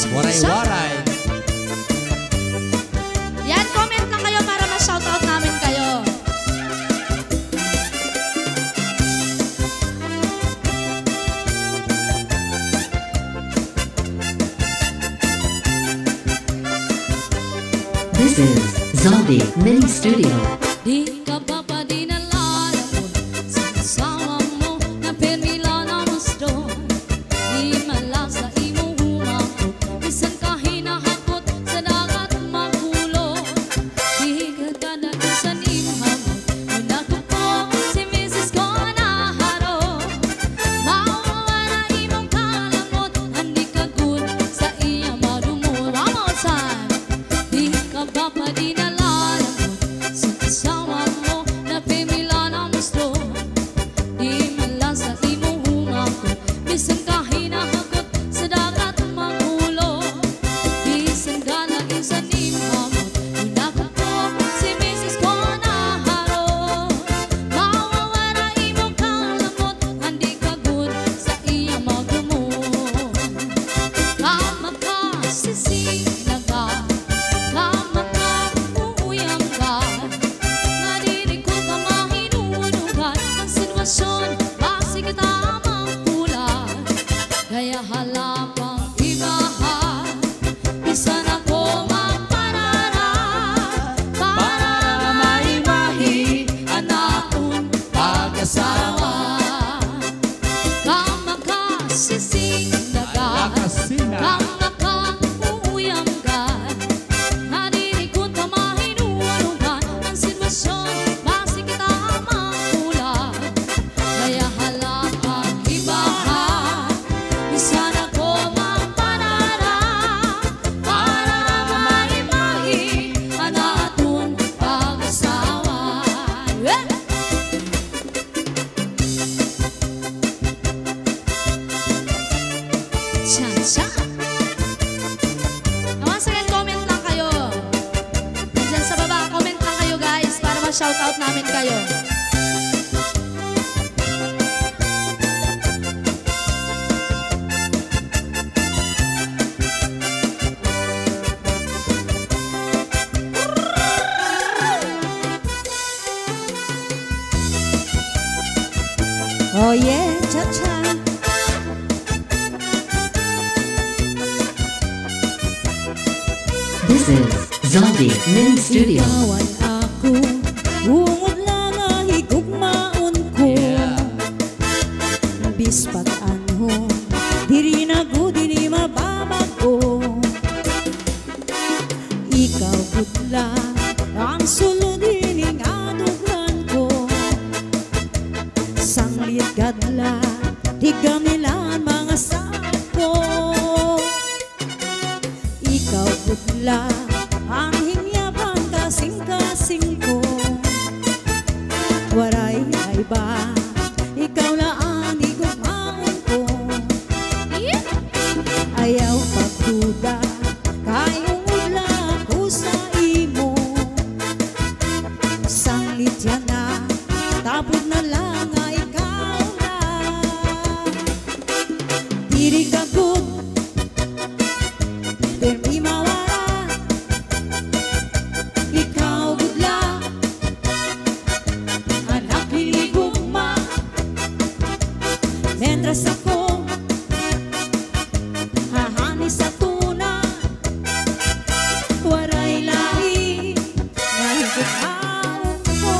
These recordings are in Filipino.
Waray-waray. Yan, comment lang kayo para ma-shoutout namin kayo. This is Zombie Mini Studio. Di ka ba pa dinalala mo sa kasama mo na permila na gusto? Di malasa imong humako, bisan ka hinahakot sa dagat magulong. Di ka kada isan imham, muna ko po si Mrs. ko naharo. Mawawala imong kalamot, hindi ka good sa iya madumot. Vamos on! Di ka ba pa dinalala mo sa kasama mo na pemila na gusto? Di malasa imong humako, bisan ka hinahakot sa dagat magulo. Bisan ka na isan imamot, muna ko po si Mrs. ko naharo. Mawawala imong kalamot, hindi ka good sa iya magumot. Kama ka sisinaga, kama ka uuyam ka, naririkot ka mahinunugan ang sitwasyon, base kita magpulat. Kaya halapang ibaha, bisan ako magparara, para maimahi anakon pag-asawa. Kama ka sisinaga, kama ka uuyam ka, naririkot ka mahinunugan ang sitwasyon, base kita magpulat. Kaya halapang ibaha, bisan ako magparara, para maimahi anakon pag-asawa. Cha-cha! Once again, comment lang kayo. Diyan sa baba, comment lang kayo guys para ma-shoutout namin kayo. Oh yeah, cha-cha. This is Zombie Mini Studio. Ikawan ako, ungod lang ang higugmaon ko. Bispat anho, diri na ko, diri mababago. Ikaw gudla, ang sulod ining adugan ko. Sanglit gadla, di gamilan mga sako. Ikaw gudla, ang hingyapan kasing-kasing ko. Waray ay ba, ikaw laan igugmaon ko. Ayaw pagduda, kayong udla ko sa imo. Sanglit yan na, tapos na lang nga ikaw na. Diri ka good, permi mawara. Ikaw gudla, anak hiligugma. Mentras ako hahani sa tuna, waray lahi nga higugmaon ko.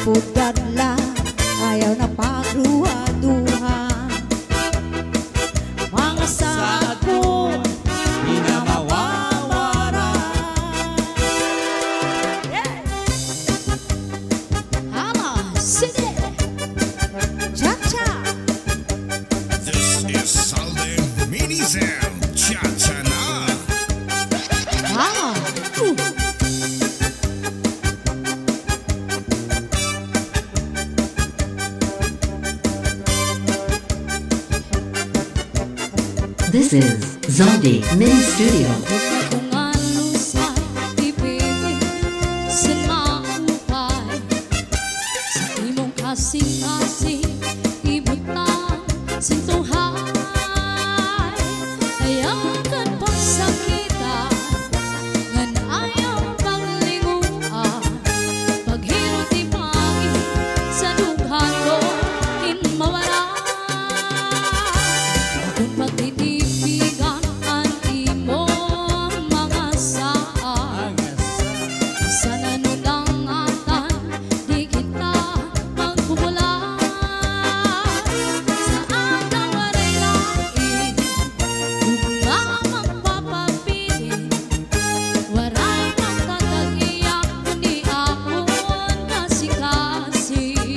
pudgadla ayaw na pagruha-duha. Mga saad po di na mawawala. Hala, sige. Cha-cha. This is Salde Mini Zam. Cha-cha na. Hala. This is Zaldi Mini Studio. Kung alos ay ibigin sa maupay, sa imong kasing-kasing ibutang sintuhay, ayaw kan pagsakita ngan ayaw paglinguan, paghirot ipagi sa dughan ko in mawala. Kung pagtitipigan ang imong mga saan, sa nanulangatan di kita magkukulan. Sa atang waray lain, ugma magpapapili, waray magtatagiya kundi akon kasing-kasing.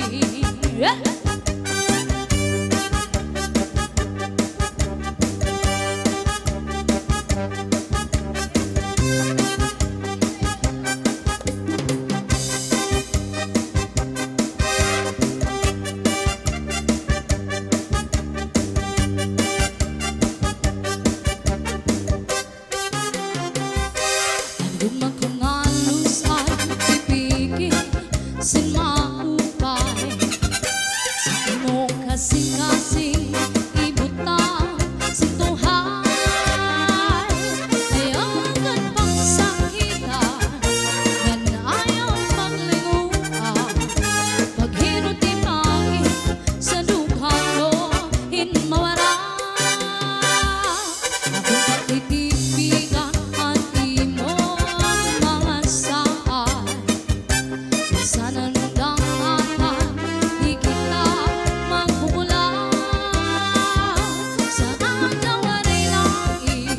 Dumang kung alos ay ibigin sin maupay, sa imong kasing-kasing ibutang sintuhay, ayaw kan pagsakita ngan ayaw paglinguan, paghirot ipagi sa dughan mo in mawara. Akong pagtitipigan ang imong mga saan, sa nanulangatan di kita magkukulan. Sa atang waray lain,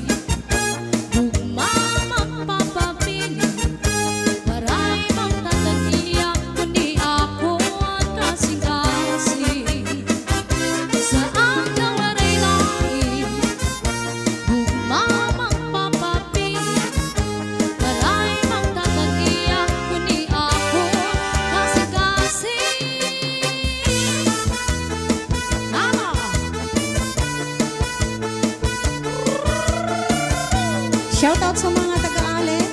ugma magpapapili, waray magtatagiya kundi akon kasing-kasing. Sa atang waray lain, ugma magpapapili, waray magtatagiya kundi akon kasing-kasing. Tama. Shoutout sa mga taga-alin.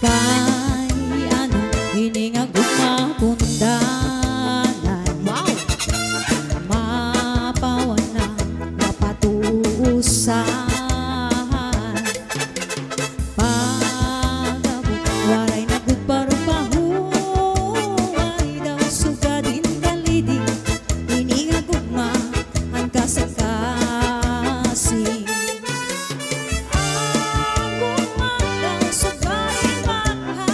Kay ano hininga gumapundanan, Wow. mapawan na mapatuusan. Pagabot waray na gudparupahuay daw sugadin kalidi hininga gugma ang kasing-kasing. Ang gugma daw sugadin mahal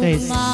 Tres. tugma